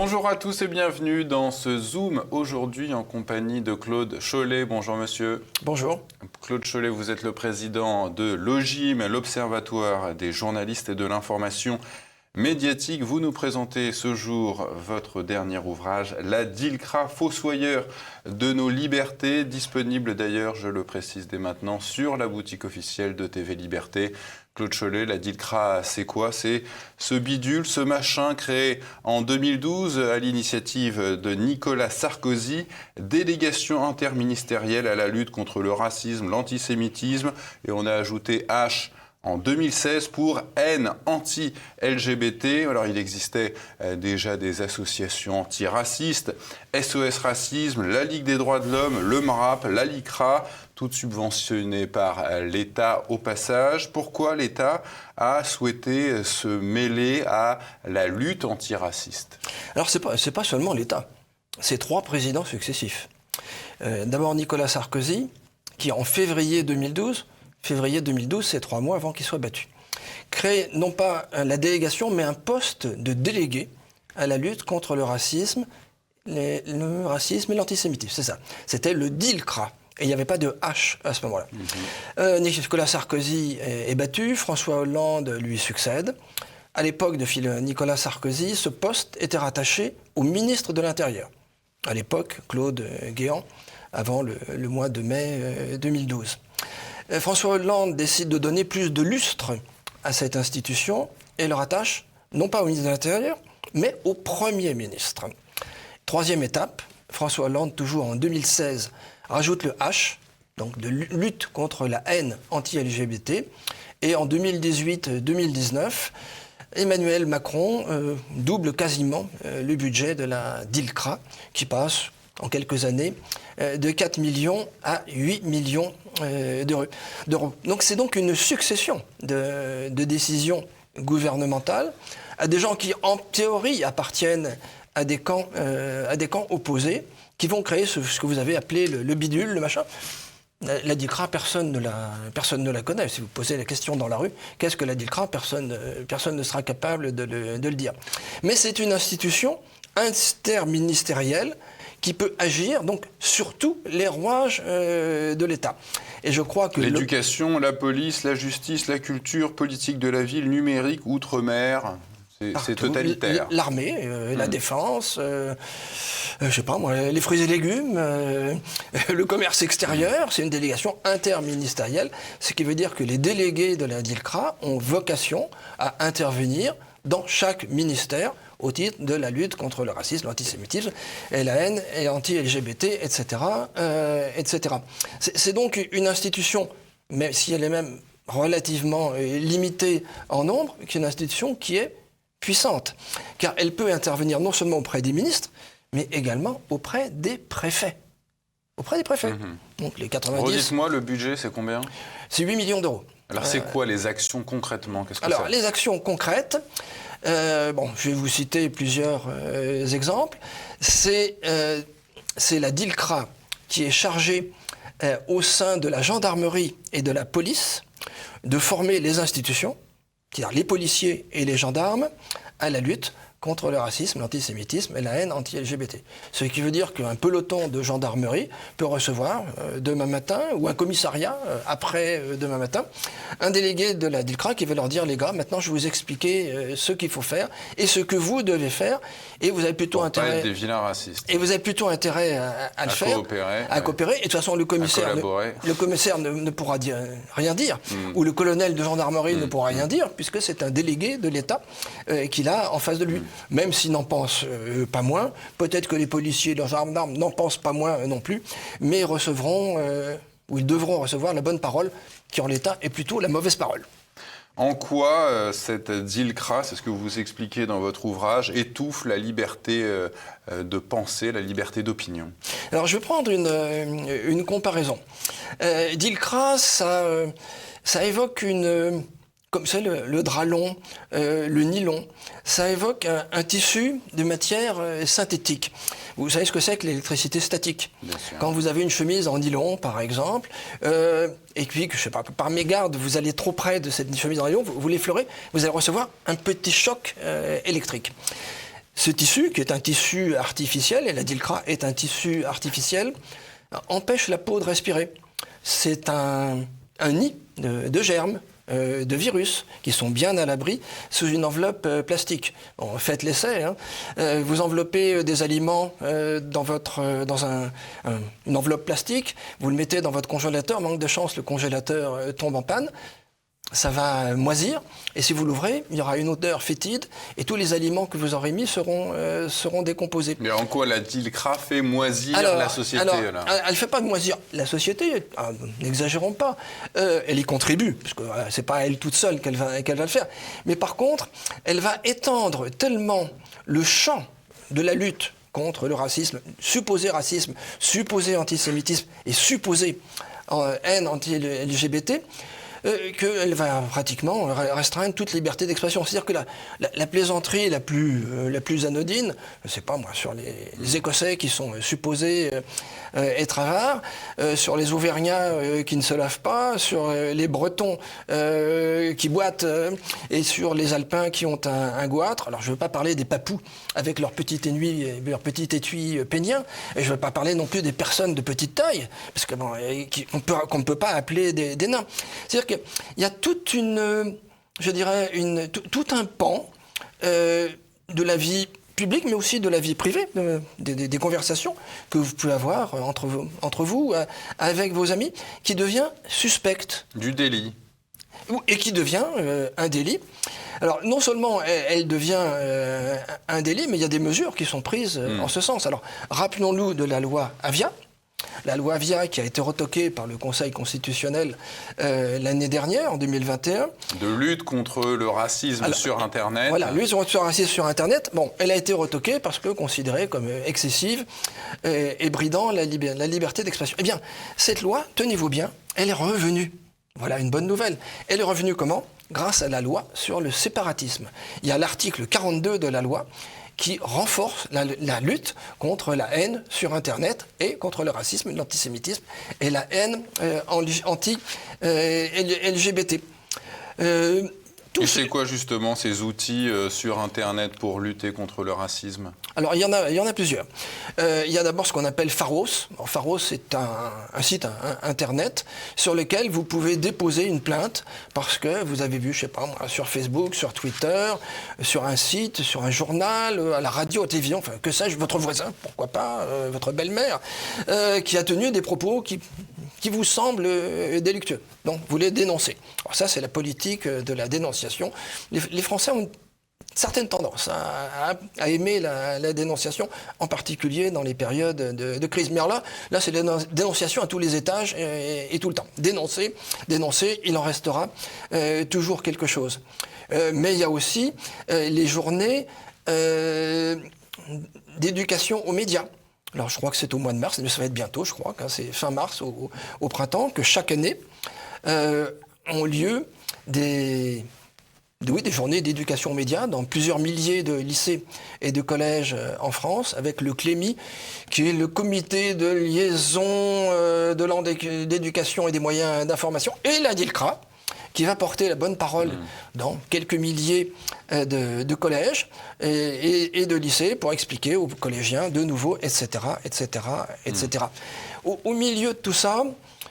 Bonjour à tous et bienvenue dans ce Zoom aujourd'hui en compagnie de Claude Cholet. Bonjour monsieur. Bonjour. Claude Cholet, vous êtes le président de l'OJIM, l'Observatoire des journalistes et de l'information médiatique. Vous nous présentez ce jour votre dernier ouvrage, La DILCRA, fossoyeur de nos libertés, disponible d'ailleurs, je le précise dès maintenant, sur la boutique officielle de TV Liberté. Claude Cholet, la DILCRA, c'est quoi? C'est ce bidule, ce machin créé en 2012 à l'initiative de Nicolas Sarkozy, délégation interministérielle à la lutte contre le racisme, l'antisémitisme, et on a ajouté H en 2016 pour haine anti-LGBT. Alors il existait déjà des associations antiracistes, SOS Racisme, la Ligue des droits de l'homme, le MRAP, la LICRA, toutes subventionnées par l'État au passage. Pourquoi l'État a souhaité se mêler à la lutte antiraciste? Alors c'est pas seulement l'État, c'est 3 présidents successifs. D'abord Nicolas Sarkozy, qui en février 2012, c'est 3 mois avant qu'il soit battu, crée non pas la délégation, mais un poste de délégué à la lutte contre le racisme et l'antisémitisme. C'est ça. C'était le DILCRA. Et il n'y avait pas de H à ce moment-là. Nicolas Sarkozy est battu, François Hollande lui succède. À l'époque de Nicolas Sarkozy, ce poste était rattaché au ministre de l'Intérieur. À l'époque, Claude Guéant, avant le mois de mai 2012. François Hollande décide de donner plus de lustre à cette institution et le rattache, non pas au ministre de l'Intérieur, mais au Premier ministre. Troisième étape, François Hollande, toujours en 2016, rajoute le H, donc de lutte contre la haine anti-LGBT. Et en 2018-2019, Emmanuel Macron double quasiment le budget de la DILCRA, qui passe en quelques années de 4 millions à 8 millions d'euros. Donc c'est donc une succession de décisions gouvernementales à des gens qui, en théorie, appartiennent à des camps opposés, qui vont créer ce que vous avez appelé le bidule, le machin. La DILCRA, personne ne la connaît. Si vous posez la question dans la rue, qu'est-ce que la DILCRA, personne ne sera capable de le dire. Mais c'est une institution interministérielle qui peut agir donc sur tous les rouages de l'État. Et je crois que l'éducation, la police, la justice, la culture, politique de la ville, numérique, outre-mer, c'est totalitaire. L'armée, la défense, je sais pas moi, les fruits et légumes, le commerce extérieur, c'est une délégation interministérielle, ce qui veut dire que les délégués de la DILCRA ont vocation à intervenir dans chaque ministère au titre de la lutte contre le racisme, l'antisémitisme, et la haine et anti-LGBT, etc., etc. C'est donc une institution, même si elle est même relativement limitée en nombre, une institution qui est puissante, car elle peut intervenir non seulement auprès des ministres, mais également auprès des préfets. Auprès des préfets. Donc les 90... Redites-moi, le budget, c'est combien? C'est 8 millions d'euros. Alors c'est quoi les actions concrètement? Les actions concrètes, je vais vous citer plusieurs exemples. C'est la DILCRA qui est chargée au sein de la gendarmerie et de la police de former les institutions, c'est-à-dire les policiers et les gendarmes, à la lutte contre le racisme, l'antisémitisme et la haine anti-LGBT. Ce qui veut dire qu'un peloton de gendarmerie peut recevoir demain matin, ou un commissariat après demain matin, un délégué de la DILCRA qui va leur dire: les gars, maintenant je vais vous expliquer ce qu'il faut faire et ce que vous devez faire, et vous avez plutôt intérêt... Pas être des vilains racistes. Et vous avez plutôt intérêt à le faire, à coopérer. Et de toute façon, le commissaire ne pourra rien dire, ou le colonel de gendarmerie ne pourra rien dire, puisque c'est un délégué de l'État qu'il a en face de lui. Même s'ils n'en pensent pas moins, peut-être que les policiers et les gendarmes n'en pensent pas moins non plus, mais ils devront recevoir la bonne parole, qui en l'état est plutôt la mauvaise parole. En quoi cette DILCRA, c'est ce que vous expliquez dans votre ouvrage, étouffe la liberté de pensée, la liberté d'opinion? Alors je vais prendre une comparaison. DILCRA, ça évoque comme c'est le drap long, le nylon, ça évoque un tissu de matière synthétique. Vous savez ce que c'est que l'électricité statique? Quand vous avez une chemise en nylon, par exemple, et puis, je sais pas, par mégarde, vous allez trop près de cette chemise en nylon, vous l'effleurez, vous allez recevoir un petit choc électrique. Ce tissu, qui est un tissu artificiel, et la DILCRA est un tissu artificiel, empêche la peau de respirer. C'est un nid de germes, de virus, qui sont bien à l'abri sous une enveloppe plastique. Bon, faites l'essai. Hein. Vous enveloppez des aliments dans une enveloppe plastique, vous le mettez dans votre congélateur, manque de chance, le congélateur tombe en panne. Ça va moisir, et si vous l'ouvrez, il y aura une odeur fétide, et tous les aliments que vous aurez mis seront décomposés. Mais en quoi la DILCRA fait moisir la société là ? Elle ne fait pas moisir la société, n'exagérons pas. Elle y contribue, parce que ce n'est pas elle toute seule qu'elle va le faire. Mais par contre, elle va étendre tellement le champ de la lutte contre le racisme, supposé antisémitisme et supposé haine anti-LGBT, qu'elle va pratiquement restreindre toute liberté d'expression. C'est-à-dire que la plaisanterie la plus anodine, je ne sais pas moi, sur les Écossais qui sont supposés être avares, sur les Auvergnats qui ne se lavent pas, sur les Bretons qui boitent et sur les Alpins qui ont un goitre. Alors je ne veux pas parler des Papous avec leur petit étui pénien, et je ne veux pas parler non plus des personnes de petite taille, parce que qu'on ne peut pas appeler des nains. C'est-à-dire qu'il y a tout un pan de la vie publique, mais aussi de la vie privée, des conversations que vous pouvez avoir entre vous, avec vos amis, qui devient suspecte. Du délit. Et qui devient un délit. Alors, non seulement elle devient un délit, mais il y a des mesures qui sont prises en ce sens. Alors, rappelons-nous de la loi Avia. La loi Avia qui a été retoquée par le Conseil constitutionnel l'année dernière, en 2021. De lutte contre le racisme sur Internet. Voilà, lutte contre le racisme sur Internet. Bon, elle a été retoquée parce que considérée comme excessive et bridant la liberté d'expression. Eh bien, cette loi, tenez-vous bien, elle est revenue. Voilà une bonne nouvelle. Elle est revenue comment ? Grâce à la loi sur le séparatisme. Il y a l'article 42 de la loi qui renforce la lutte contre la haine sur Internet et contre le racisme, l'antisémitisme et la haine anti-LGBT. Et c'est quoi justement ces outils sur Internet pour lutter contre le racisme ? Alors il y en a plusieurs. Il y a d'abord ce qu'on appelle Pharos. Alors, Pharos c'est un site Internet sur lequel vous pouvez déposer une plainte parce que vous avez vu, je sais pas moi, sur Facebook, sur Twitter, sur un site, sur un journal, à la radio, à la télévision, enfin que sais-je, votre voisin, pourquoi pas, votre belle-mère, qui a tenu des propos qui vous semblent délictueux. Donc vous les dénoncez. Alors ça c'est la politique de la dénonciation. Les Français ont une certaine tendance à aimer la dénonciation, en particulier dans les périodes de crise. Mais alors là c'est la dénonciation à tous les étages et tout le temps. Dénoncer, il en restera toujours quelque chose. Mais il y a aussi les journées d'éducation aux médias. Alors je crois que c'est au mois de mars, mais ça va être bientôt, je crois, c'est fin mars au printemps, que chaque année ont lieu des journées d'éducation aux médias dans plusieurs milliers de lycées et de collèges en France, avec le CLEMI, qui est le comité de liaison d'éducation et des moyens d'information, et la DILCRA, qui va porter la bonne parole dans quelques milliers de collèges et de lycées pour expliquer aux collégiens de nouveau, etc., etc., etc. Au milieu de tout ça,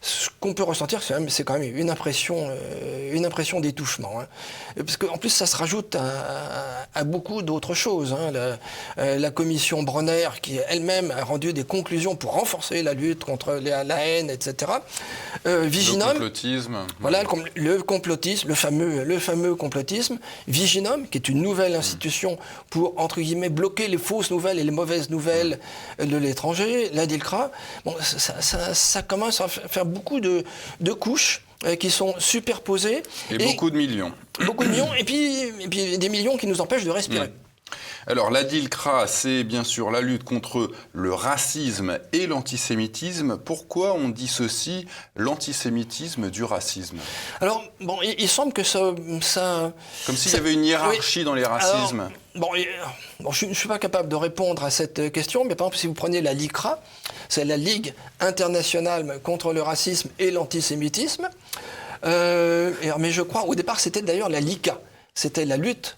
ce qu'on peut ressentir, c'est quand même une impression d'étouffement. Hein. Parce qu'en plus, ça se rajoute à beaucoup d'autres choses. Hein. La commission Bronner, qui elle-même a rendu des conclusions pour renforcer la lutte contre la haine, etc. Viginum, le complotisme. Voilà, le complotisme, le fameux complotisme. Viginum, qui est une nouvelle institution pour, entre guillemets, bloquer les fausses nouvelles et les mauvaises nouvelles de l'étranger. La DILCRA, bon, ça commence à faire beaucoup de couches qui sont superposées. Et beaucoup de millions. Beaucoup de millions, et puis des millions qui nous empêchent de respirer. Alors la DILCRA, c'est bien sûr la lutte contre le racisme et l'antisémitisme. Pourquoi on dissocie l'antisémitisme du racisme ? Alors, bon, il semble que ça... Comme s'il y avait une hiérarchie dans les racismes. Alors, je ne suis pas capable de répondre à cette question, mais par exemple, si vous prenez la LICRA, c'est la Ligue internationale contre le racisme et l'antisémitisme, mais je crois, au départ, c'était d'ailleurs la LICA, c'était la lutte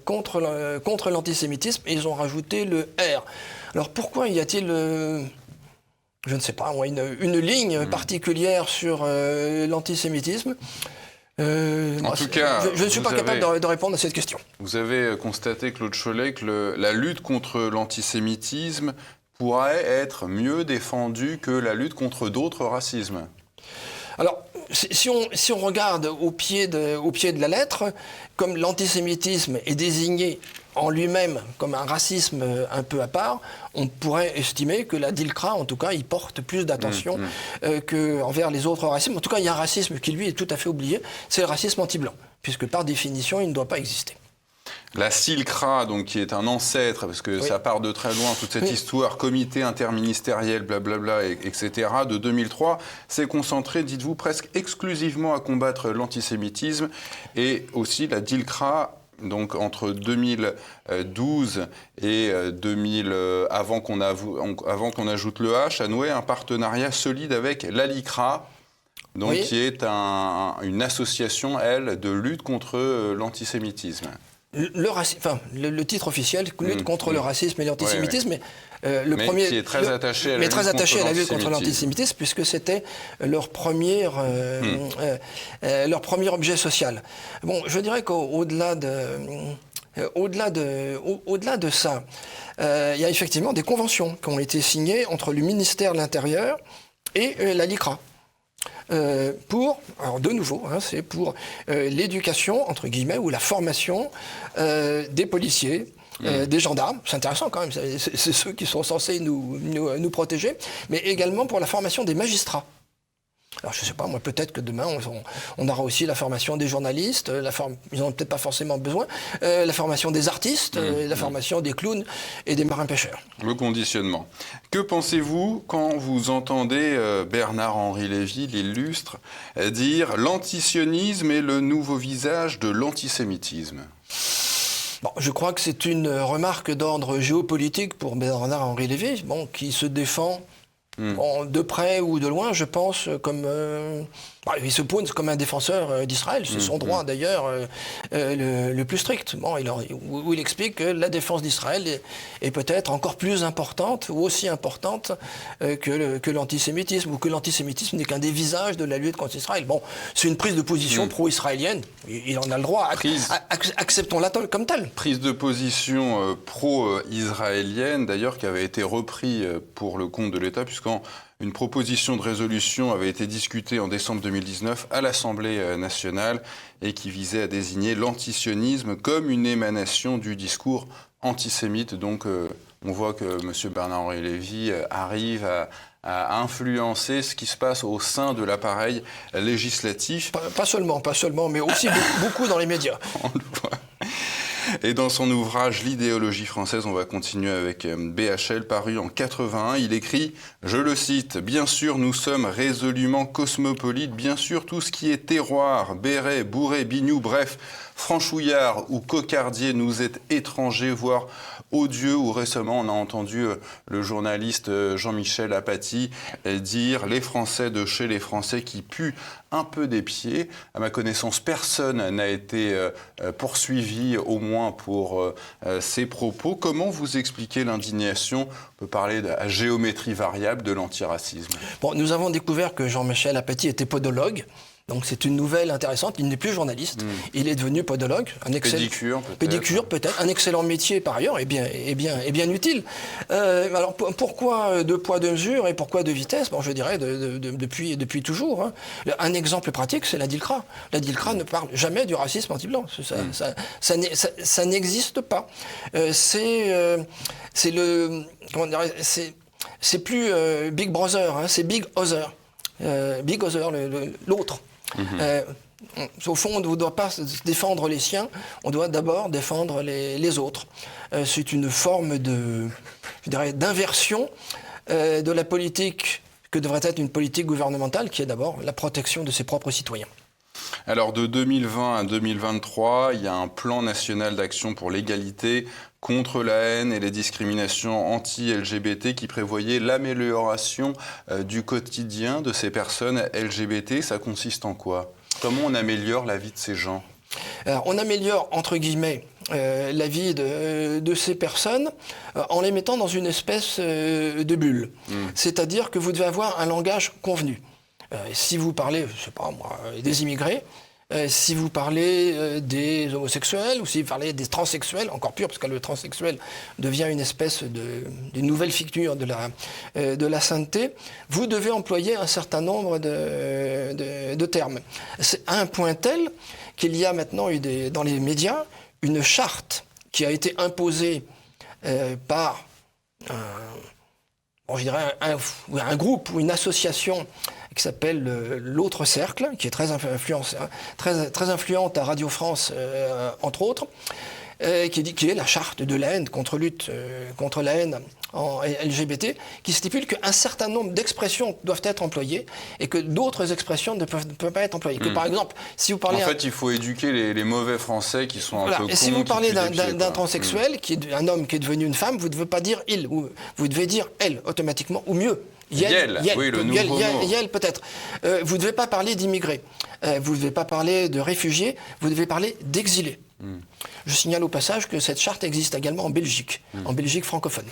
contre l'antisémitisme, et ils ont rajouté le R. Alors pourquoi y a-t-il, je ne sais pas, une ligne particulière sur l'antisémitisme? En tout cas, je ne suis pas capable de répondre à cette question. Vous avez constaté, Claude Cholet, que la lutte contre l'antisémitisme pourrait être mieux défendue que la lutte contre d'autres racismes. Alors, si on regarde au pied de la lettre, comme l'antisémitisme est désigné en lui-même comme un racisme un peu à part, on pourrait estimer que la DILCRA, en tout cas, il porte plus d'attention qu'envers les autres racismes. En tout cas, il y a un racisme qui, lui, est tout à fait oublié, c'est le racisme anti-blanc, puisque par définition, il ne doit pas exister. La CILCRA, donc, qui est un ancêtre, parce que ça part de très loin, toute cette histoire, comité interministériel, blablabla, etc., de 2003, s'est concentrée, dites-vous, presque exclusivement à combattre l'antisémitisme, et aussi la DILCRA, donc entre 2012 et 2000, avant qu'on ajoute le H, a noué un partenariat solide avec l'ALICRA, donc, qui est une association, elle, de lutte contre l'antisémitisme. Le titre officiel, lutte contre le racisme et l'antisémitisme, qui est très attaché à la lutte contre l'antisémitisme, puisque c'était leur premier objet social. Bon, je dirais qu'au-delà de ça, il y a effectivement des conventions qui ont été signées entre le ministère de l'Intérieur et la LICRA. Alors de nouveau, c'est pour l'éducation, entre guillemets, ou la formation des policiers, des gendarmes, c'est intéressant quand même, c'est ceux qui sont censés nous protéger, mais également pour la formation des magistrats. Alors je ne sais pas, moi peut-être que demain on aura aussi la formation des journalistes, ils n'en ont peut-être pas forcément besoin, la formation des artistes, la formation des clowns et des marins-pêcheurs. Le conditionnement. Que pensez-vous quand vous entendez Bernard-Henri Lévy, l'illustre, dire « l'antisionisme est le nouveau visage de l'antisémitisme » ? Bon, je crois que c'est une remarque d'ordre géopolitique pour Bernard-Henri Lévy, qui se défend de près ou de loin, je pense, comme il se pose comme un défenseur d'Israël. C'est son droit, d'ailleurs, le plus strict. Où il explique que la défense d'Israël est peut-être encore plus importante ou aussi importante que l'antisémitisme, ou que l'antisémitisme n'est qu'un des visages de la lutte contre Israël. Bon, c'est une prise de position pro-israélienne. Il en a le droit. Acceptons-la comme telle. Prise de position pro-israélienne, d'ailleurs, qui avait été repris pour le compte de l'État, une proposition de résolution avait été discutée en décembre 2019 à l'Assemblée nationale et qui visait à désigner l'antisionisme comme une émanation du discours antisémite. Donc on voit que M. Bernard-Henri Lévy arrive à influencer ce qui se passe au sein de l'appareil législatif. Pas seulement, mais aussi beaucoup dans les médias. On le voit. Et dans son ouvrage « L'idéologie française », on va continuer avec BHL, paru en 81, il écrit, je le cite, « Bien sûr, nous sommes résolument cosmopolites, bien sûr, tout ce qui est terroir, béret, bourré, bignou, bref, franchouillard ou cocardier nous est étranger, voire odieux », ou récemment, on a entendu le journaliste Jean-Michel Apathy dire « Les Français de chez les Français qui puent un peu des pieds ». À ma connaissance, personne n'a été poursuivi, au moins pour ces propos. Comment vous expliquez l'indignation ? On peut parler de la géométrie variable de l'antiracisme. Bon, nous avons découvert que Jean-Michel Apathy était podologue. Donc c'est une nouvelle intéressante. Il n'est plus journaliste. Il est devenu podologue. Pédicure peut-être. Un excellent métier par ailleurs et bien utile. Alors pourquoi deux poids deux mesures et pourquoi deux vitesses ? Bon, je dirais depuis toujours. Un exemple pratique, c'est la DILCRA. La DILCRA ne parle jamais du racisme anti-blanc. Ça n'existe pas. C'est plus Big Brother, c'est Big Other. Big Other, l'autre. Au fond, on ne doit pas défendre les siens, on doit d'abord défendre les autres. C'est une forme d'inversion de la politique que devrait être une politique gouvernementale, qui est d'abord la protection de ses propres citoyens. Alors de 2020 à 2023, il y a un plan national d'action pour l'égalité contre la haine et les discriminations anti-LGBT qui prévoyait l'amélioration du quotidien de ces personnes LGBT. Ça consiste en quoi ? Comment on améliore la vie de ces gens ? Alors, on améliore, entre guillemets, la vie de ces personnes en les mettant dans une espèce de bulle. C'est-à-dire que vous devez avoir un langage convenu. Si vous parlez, je sais pas moi, des immigrés, si vous parlez des homosexuels ou si vous parlez des transsexuels, encore pire parce que le transsexuel devient une espèce d'une nouvelle figure de la sainteté, vous devez employer un certain nombre de termes. C'est à un point tel qu'il y a maintenant eu dans les médias une charte qui a été imposée par je dirais un groupe ou une association qui s'appelle l'Autre Cercle, qui est très influente à Radio France, entre autres, qui est la charte de la haine, lutte contre la haine en LGBT, qui stipule qu'un certain nombre d'expressions doivent être employées et que d'autres expressions ne peuvent pas être employées. Que par exemple, si vous parlez... En fait, il faut éduquer les mauvais Français qui sont un peu cons. Et si vous parlez d'un transsexuel, qui est un homme qui est devenu une femme, vous ne devez pas dire « il », vous devez dire « elle » automatiquement, ou mieux. Yel, oui, le nouveau mot. Yel, peut-être. Vous ne devez pas parler d'immigrés, vous ne devez pas parler de réfugiés, vous devez parler d'exilés. Je signale au passage que cette charte existe également en Belgique francophone.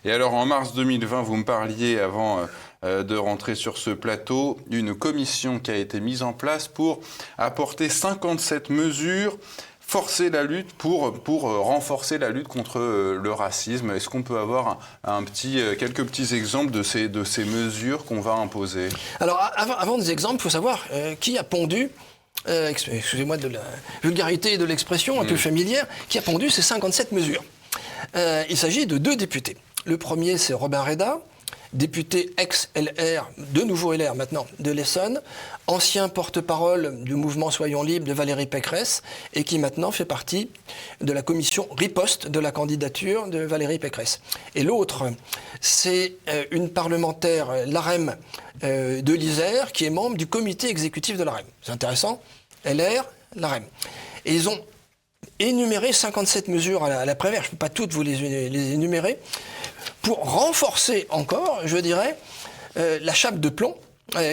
Et alors, en mars 2020, vous me parliez, avant de rentrer sur ce plateau, d'une commission qui a été mise en place pour apporter 57 mesures, forcer la lutte pour renforcer la lutte contre le racisme. Est-ce qu'on peut avoir quelques petits exemples de ces mesures qu'on va imposer? Alors, avant des exemples, il faut savoir qui a pondu, excusez-moi de la vulgarité et de l'expression un peu familière, qui a pondu ces 57 mesures. Il s'agit de 2 députés. Le premier, c'est Robin Reda, député ex-LR, de nouveau LR maintenant, de l'Essonne, ancien porte-parole du mouvement Soyons Libres de Valérie Pécresse, et qui maintenant fait partie de la commission riposte de la candidature de Valérie Pécresse. Et l'autre, c'est une parlementaire LAREM de l'Isère, qui est membre du comité exécutif de l'AREM. C'est intéressant, LR, l'AREM. Et ils ont énuméré 57 mesures à la Prévert, je ne peux pas toutes vous les énumérer, pour renforcer encore, je dirais, la chape de plomb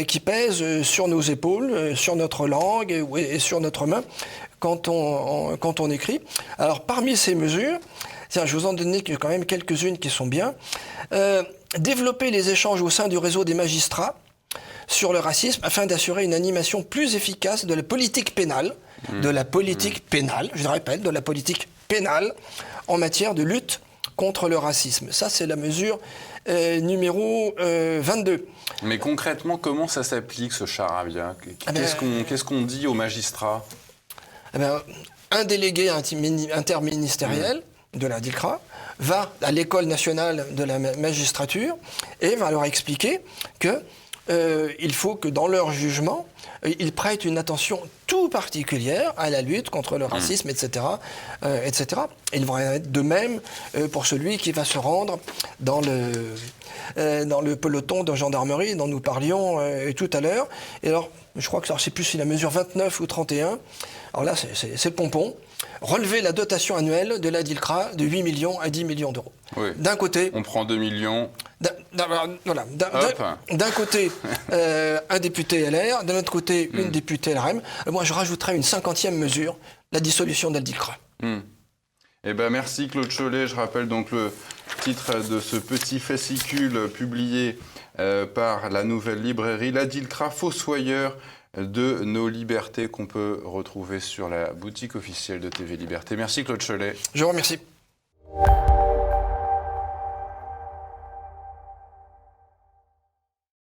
qui pèse sur nos épaules, sur notre langue et sur notre main quand on écrit. Alors parmi ces mesures, tiens, je vous en donne quand même quelques-unes qui sont bien. Développer les échanges au sein du réseau des magistrats sur le racisme afin d'assurer une animation plus efficace de la politique pénale, je répète, de la politique pénale en matière de lutte contre le racisme. Ça, c'est la mesure numéro 22. Mais concrètement, comment ça s'applique, ce charabia? Qu'est-ce qu'on dit aux magistrats? Un délégué interministériel de la DILCRA va à l'École nationale de la magistrature et va leur expliquer que il faut que dans leur jugement, ils prêtent une attention tout particulière à la lutte contre le racisme, etc., etc. Et ils vont être de même pour celui qui va se rendre dans le peloton de gendarmerie dont nous parlions tout à l'heure. Et alors, je crois que je ne sais plus si la mesure 29 ou 31, alors là, c'est le pompon. Relever la dotation annuelle de la DILCRA de 8 millions à 10 millions d'euros. Oui. D'un côté... On prend 2 millions. D'un côté, un député LR, d'un autre côté, une députée LREM. Moi, je rajouterais une 50e mesure, la dissolution de la DILCRA. Eh ben, merci Claude Cholet. Je rappelle donc le titre de ce petit fascicule publié par la nouvelle librairie La DILCRA, Fossoyeur de nos libertés, qu'on peut retrouver sur la boutique officielle de TV Liberté. Merci Claude Cholet. Je vous remercie.